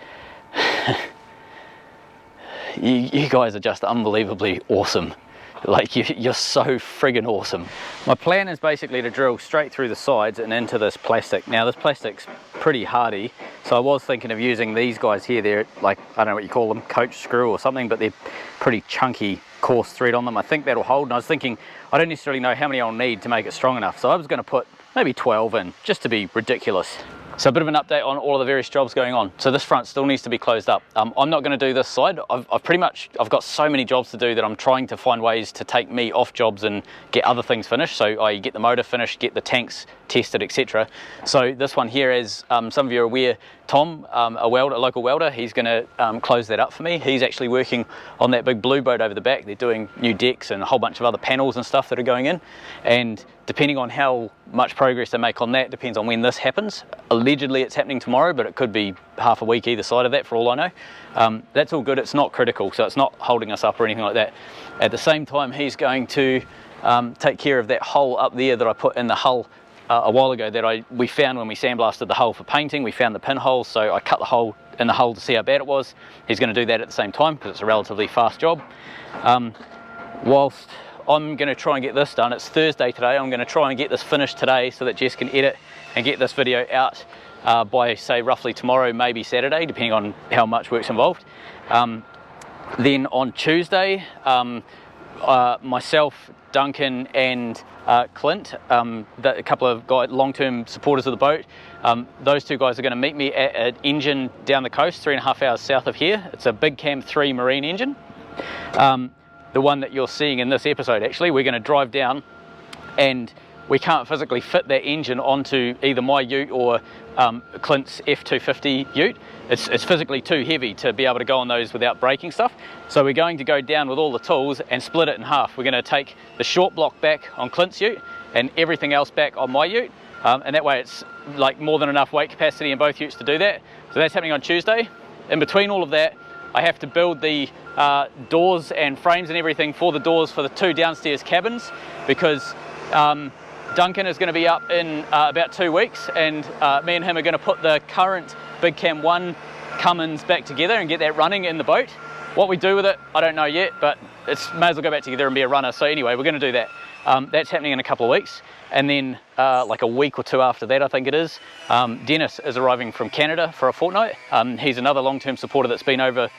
you guys are just unbelievably awesome. Like, you're so friggin' awesome. My plan is basically to drill straight through the sides and into this plastic. Now, this plastic's pretty hardy, so I was thinking of using these guys here. They're like, I don't know what you call them, coach screw or something, but they're pretty chunky, coarse thread on them. I think that'll hold, and I was thinking, I don't necessarily know how many I'll need to make it strong enough, so I was going to put maybe 12 in, just to be ridiculous. So a bit of an update on all of the various jobs going on. So this front still needs to be closed up. I'm not going to do this side. I've got so many jobs to do that I'm trying to find ways to take me off jobs and get other things finished. So I get the motor finished, get the tanks tested, etc. So this one here, as some of you are aware, Tom, a local welder, he's going to close that up for me. He's actually working on that big blue boat over the back. They're doing new decks and a whole bunch of other panels and stuff that are going in. And depending on how much progress they make on that, depends on when this happens. Allegedly it's happening tomorrow, but it could be half a week either side of that for all I know. That's all good. It's not critical, so it's not holding us up or anything like that. At the same time, he's going to take care of that hole up there that I put in the hull a while ago that we found when we sandblasted the hull for painting. We found the pinhole, so I cut the hole in the hull to see how bad it was. He's going to do that at the same time because it's a relatively fast job. Whilst I'm going to try and get this done, it's Thursday today, I'm going to try and get this finished today so that Jess can edit and get this video out by, say, roughly tomorrow, maybe Saturday, depending on how much work's involved. Then on Tuesday, myself, Duncan and Clint, a couple of long-term supporters of the boat, those two guys are going to meet me at an engine down the coast, 3.5 hours south of here. It's a Big Cam 3 marine engine. The one that you're seeing in this episode, actually, we're going to drive down, and we can't physically fit that engine onto either my ute or Clint's F250 ute. It's physically too heavy to be able to go on those without breaking stuff. So we're going to go down with all the tools and split it in half. We're going to take the short block back on Clint's ute and everything else back on my ute. And that way it's like more than enough weight capacity in both utes to do that. So that's happening on Tuesday. In between all of that, I have to build the doors and frames and everything for the doors for the 2 downstairs cabins, because Duncan is going to be up in about 2 weeks, and me and him are going to put the current Big Cam 1 Cummins back together and get that running in the boat. What we do with it, I don't know yet, but it's may as well go back together and be a runner. So anyway, we're going to do that. That's happening in a couple of weeks, and then like a week or 2 after that, I think it is, Dennis is arriving from Canada for a fortnight. He's another long-term supporter that's been over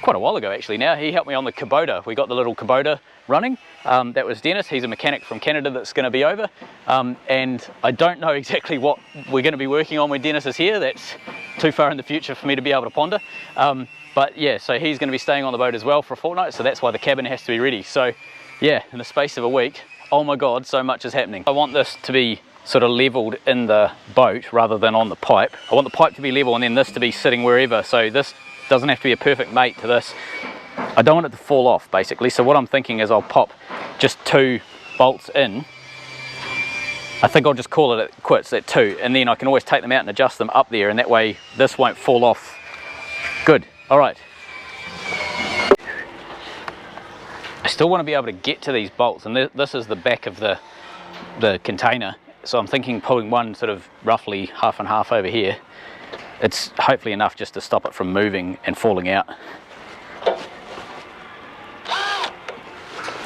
quite a while ago actually now. He helped me on the Kubota. We got the little Kubota running. That was Dennis. He's a mechanic from Canada that's going to be over. And I don't know exactly what we're going to be working on when Dennis is here. That's too far in the future for me to be able to ponder. But yeah, so he's going to be staying on the boat as well for a fortnight. So that's why the cabin has to be ready. So yeah, in the space of a week, oh my god, so much is happening. I want this to be sort of leveled in the boat rather than on the pipe. I want the pipe to be level and then this to be sitting wherever, so this doesn't have to be a perfect mate to this. I don't want it to fall off basically, so what I'm thinking is I'll pop just 2 bolts in. I think I'll just call it quits at 2, and then I can always take them out and adjust them up there, and that way this won't fall off. Good, all right. I still want to be able to get to these bolts, and this is the back of the container, so I'm thinking pulling one sort of roughly half and half over here. It's hopefully enough just to stop it from moving and falling out.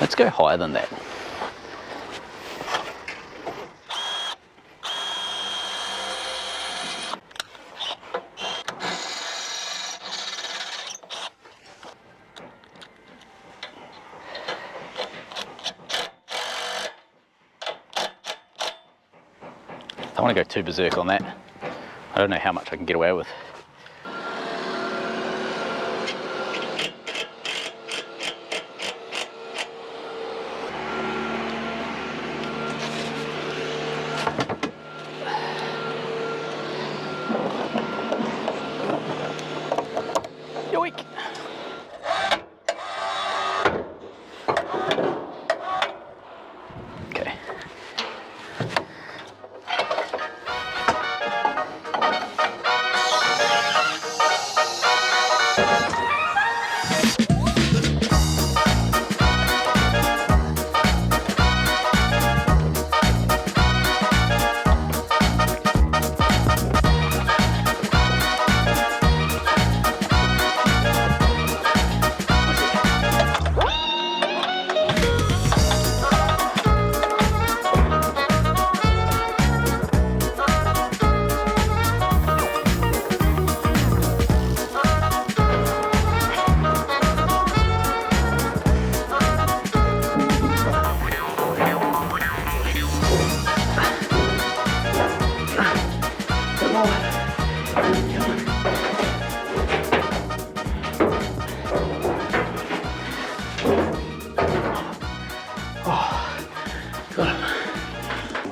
Let's go higher than that. I want to go too berserk on that. I don't know how much I can get away with. Yoink! Okay.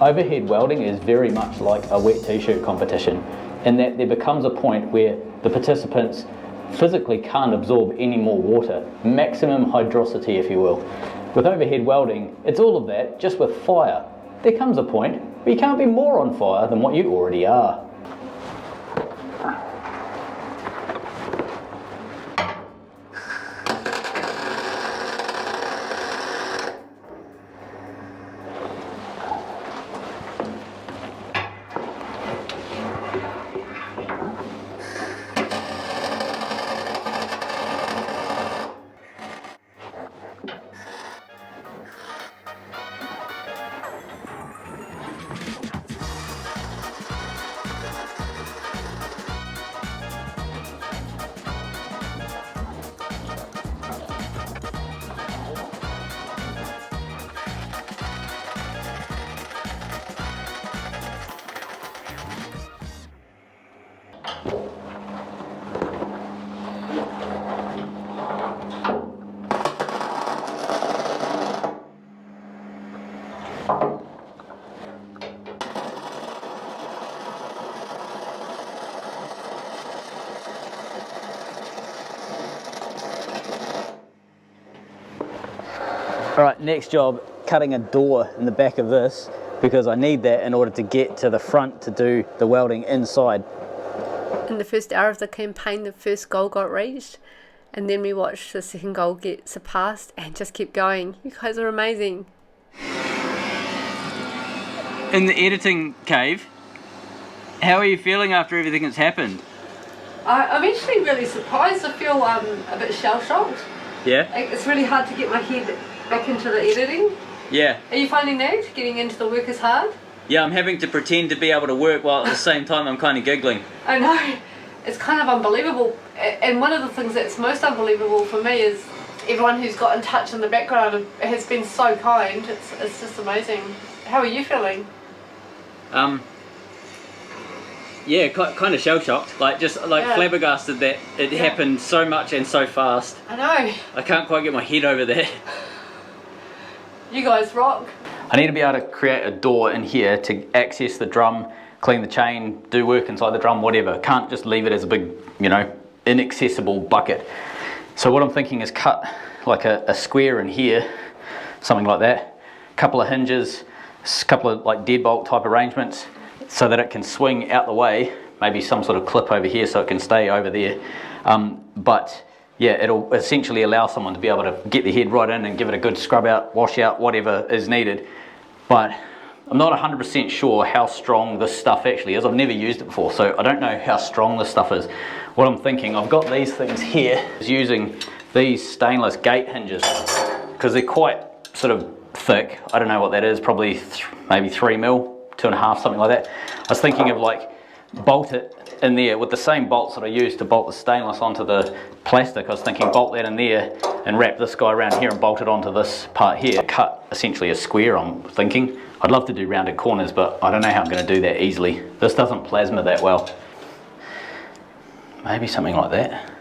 Overhead welding is very much like a wet t-shirt competition in that there becomes a point where the participants physically can't absorb any more water, maximum hydrosity if you will. With overhead welding, it's all of that just with fire. There comes a point where you can't be more on fire than what you already are. Alright, next job, cutting a door in the back of this because I need that in order to get to the front to do the welding inside. In the first hour of the campaign, the first goal got reached, and then we watched the second goal get surpassed and just kept going. You guys are amazing. In the editing cave, how are you feeling after everything that's happened? I'm actually really surprised. I feel a bit shell-shocked. Yeah? It's really hard to get my head back into the editing. Yeah. Are you finding that? Getting into the work is hard? Yeah, I'm having to pretend to be able to work while at the same time I'm kind of giggling. I know. It's kind of unbelievable. And one of the things that's most unbelievable for me is everyone who's got in touch in the background has been so kind. It's just amazing. How are you feeling? Yeah, kind of shell-shocked, like flabbergasted that it happened so much and so fast. I know. I can't quite get my head over that. You guys rock. I need to be able to create a door in here to access the drum, clean the chain, do work inside the drum, whatever. Can't just leave it as a big, you know, inaccessible bucket. So what I'm thinking is cut like a square in here, something like that, couple of hinges, a couple of like deadbolt type arrangements so that it can swing out the way, maybe some sort of clip over here so it can stay over there. But yeah, it'll essentially allow someone to be able to get their head right in and give it a good scrub out, wash out, whatever is needed. But I'm not 100% sure how strong this stuff actually is. I've never used it before, so I don't know how strong this stuff is. What I'm thinking, I've got these things here, is using these stainless gate hinges because they're quite sort of thick. I don't know what that is, probably maybe 3 mil, 2.5, something like that. I was thinking of like bolt it in there with the same bolts that I used to bolt the stainless onto the plastic. I was thinking bolt that in there and wrap this guy around here and bolt it onto this part here. Cut essentially a square, I'm thinking. I'd love to do rounded corners, but I don't know how I'm going to do that easily. This doesn't plasma that well. Maybe something like that.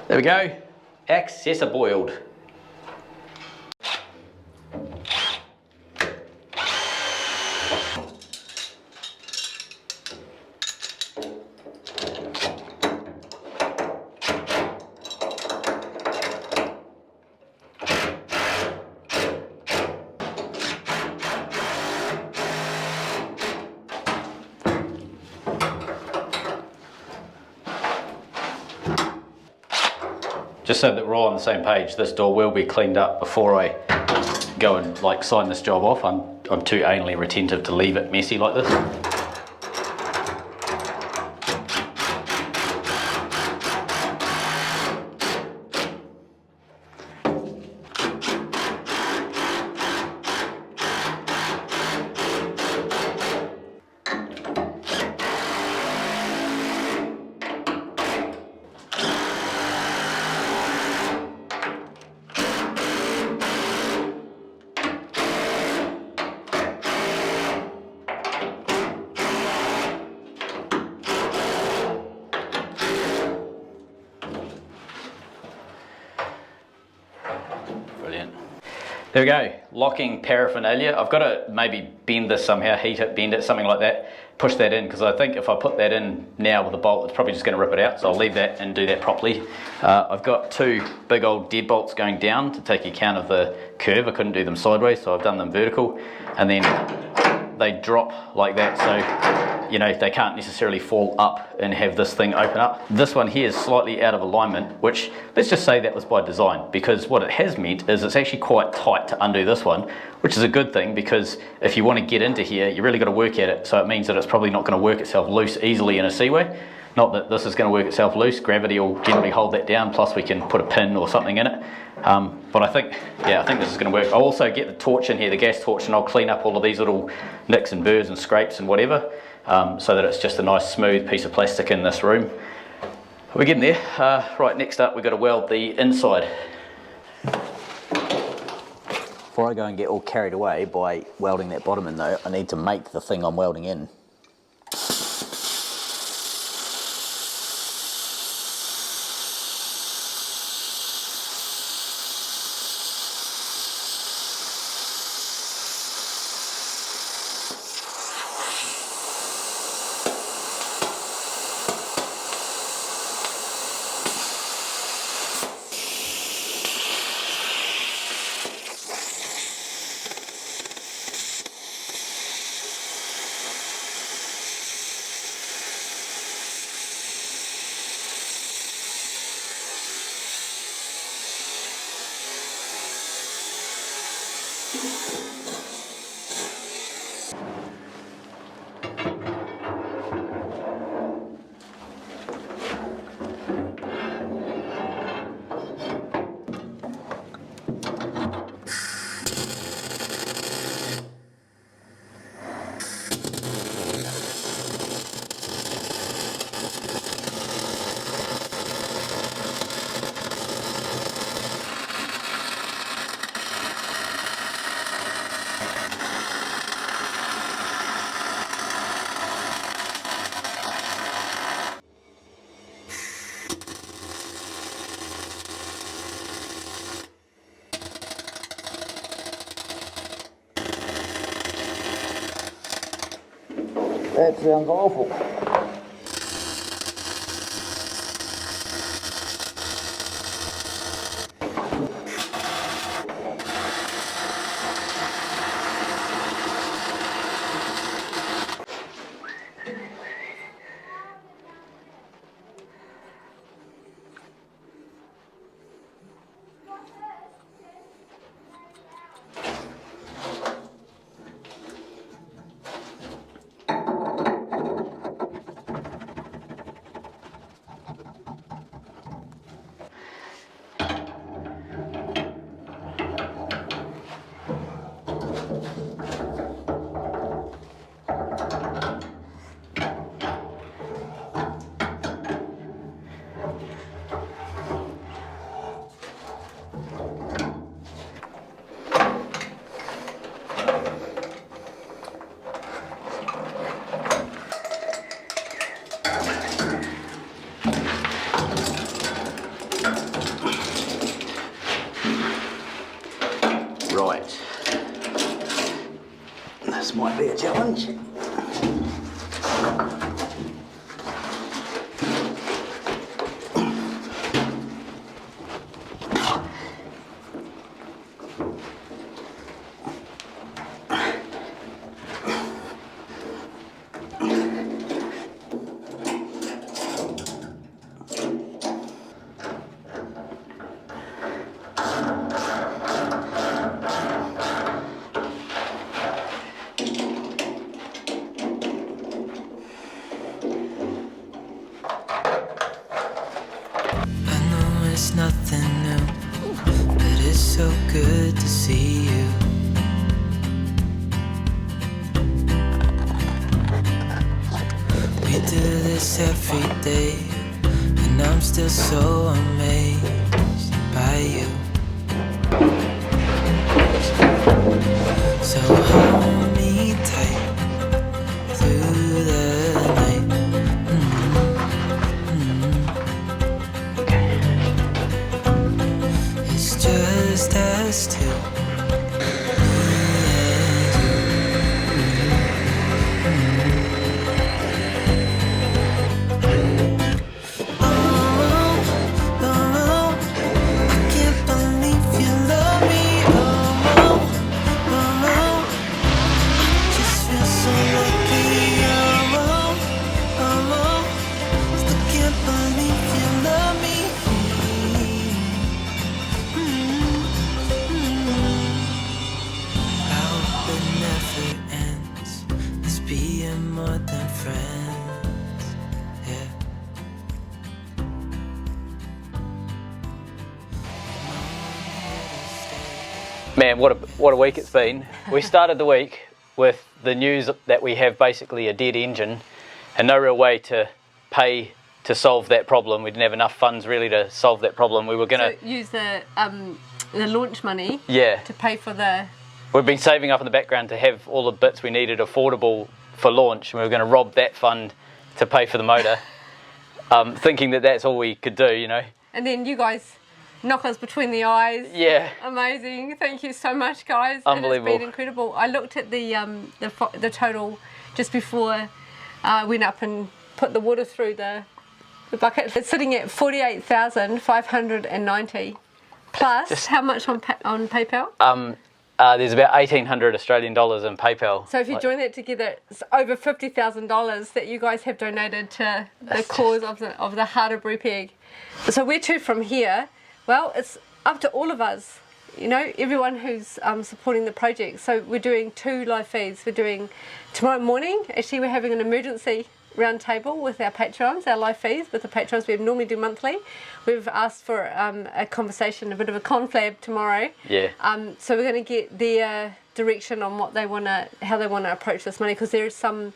There we go, accessor boiled. Just so that we're all on the same page, this door will be cleaned up before I go and like sign this job off. I'm too anally retentive to leave it messy like this. There we go, locking paraphernalia. I've got to maybe bend this somehow, heat it, bend it, something like that, push that in, because I think if I put that in now with a bolt, it's probably just going to rip it out, so I'll leave that and do that properly. I've got 2 big old deadbolts going down to take account of the curve. I couldn't do them sideways, so I've done them vertical, and then they drop like that, so you know they can't necessarily fall up and have this thing open up. This one here is slightly out of alignment, which let's just say that was by design, because what it has meant is it's actually quite tight to undo this one, which is a good thing, because if you want to get into here you really got to work at it, so it means that it's probably not going to work itself loose easily in a seaway. Not that this is going to work itself loose, gravity will generally hold that down, plus we can put a pin or something in it. But I think this is going to work. I'll also get the torch in here, the gas torch, and I'll clean up all of these little nicks and burrs and scrapes and whatever, so that it's just a nice smooth piece of plastic in this room. We're getting there. Right, next up we've got to weld the inside. Before I go and get all carried away by welding that bottom in though, I need to make the thing I'm welding in. That sounds awful. Right. This might be a challenge. It's nothing new, but it's so good to see you. We do this every day, and I'm still so amazed by you. So hold me tight through the night. Just us two. More than friends, yeah. Man, what a week it's been. We started the week with the news that we have basically a dead engine and no real way to pay to solve that problem. We didn't have enough funds really to solve that problem. We were going to use the launch money to pay for the... We've been saving up in the background to have all the bits we needed affordable for launch, and we were going to rob that fund to pay for the motor, thinking that that's all we could do, you know. And then you guys knock us between the eyes. Yeah. Amazing. Thank you so much, guys. Unbelievable. It's been incredible. I looked at the total just before I went up and put the water through the bucket. It's sitting at 48,590 plus. Just, how much on PayPal? There's about 1,800 Australian dollars in PayPal. So if you join that together, it's over $50,000 that you guys have donated to the cause of the heart of Brupeg. So where to from here? Well, it's up to all of us. you know, everyone who's supporting the project. So we're doing 2 live feeds. We're doing tomorrow morning. Actually, we're having an emergency round table with our patrons, our live feeds with the patrons we normally do monthly. We've asked for a conversation, a bit of a conflab tomorrow. Yeah. So we're going to get their direction on what they want to, how they want to approach this money, because there is some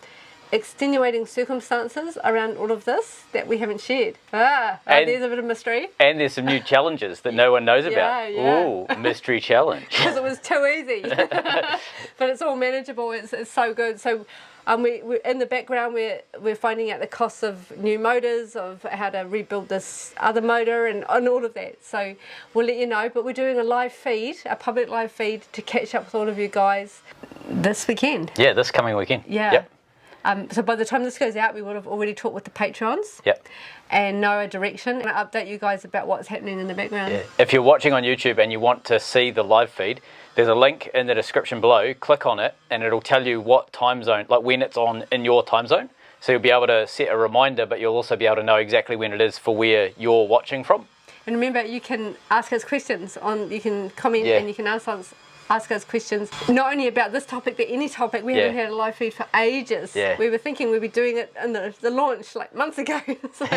extenuating circumstances around all of this that we haven't shared. There's a bit of mystery. And there's some new challenges that no one knows about. Yeah. Ooh, mystery challenge. Because it was too easy. But it's all manageable. It's so good. So we're in the background, we're finding out the costs of new motors, of how to rebuild this other motor and all of that. So we'll let you know. But we're doing a live feed, a public live feed, to catch up with all of you guys this weekend. Yeah, this coming weekend. Yeah. Yep. So by the time this goes out, we would have already talked with the patrons. Yep. And know a direction, and update you guys about what's happening in the background. Yeah. If you're watching on YouTube and you want to see the live feed, there's a link in the description below. Click on it and it'll tell you what time zone, like when it's on in your time zone. So you'll be able to set a reminder, but you'll also be able to know exactly when it is for where you're watching from. And remember, you can ask us questions you can comment and you can ask us questions, not only about this topic, but any topic. We haven't had a live feed for ages. Yeah. We were thinking we'd be doing it in the launch like months ago. So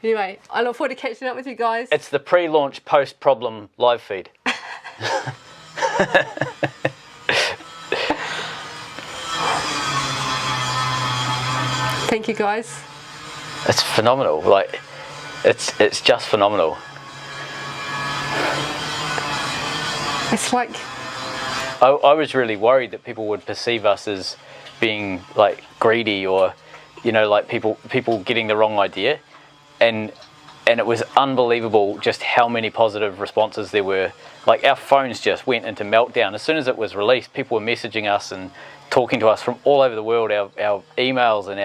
anyway, I look forward to catching up with you guys. It's the pre-launch post-problem live feed. Thank you guys. It's phenomenal. Like, it's just phenomenal. It's like, I was really worried that people would perceive us as being like greedy, or, you know, like people getting the wrong idea, and it was unbelievable just how many positive responses there were. Like, our phones just went into meltdown as soon as it was released. People were messaging us and talking to us from all over the world. Our emails and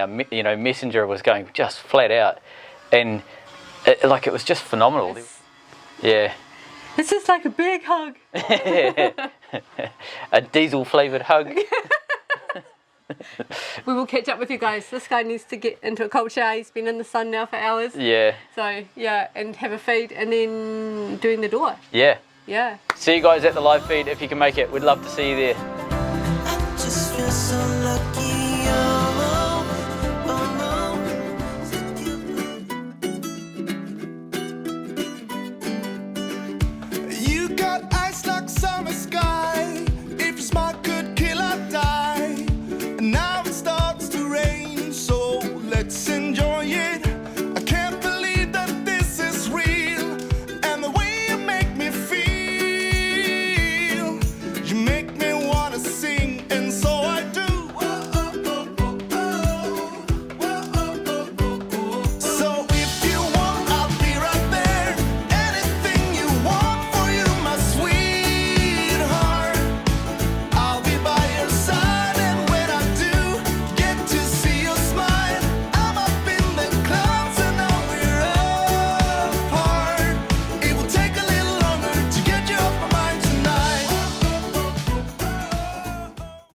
our messenger was going just flat out, and it was just phenomenal. Yeah. it's just like a big hug. A diesel flavoured hug. We will catch up with you guys. This guy needs to get into a cold shower. He's been in the sun now for hours. Yeah. So, yeah, and have a feed and then doing the door. Yeah. Yeah. See you guys at the live feed if you can make it. We'd love to see you there. I just feel so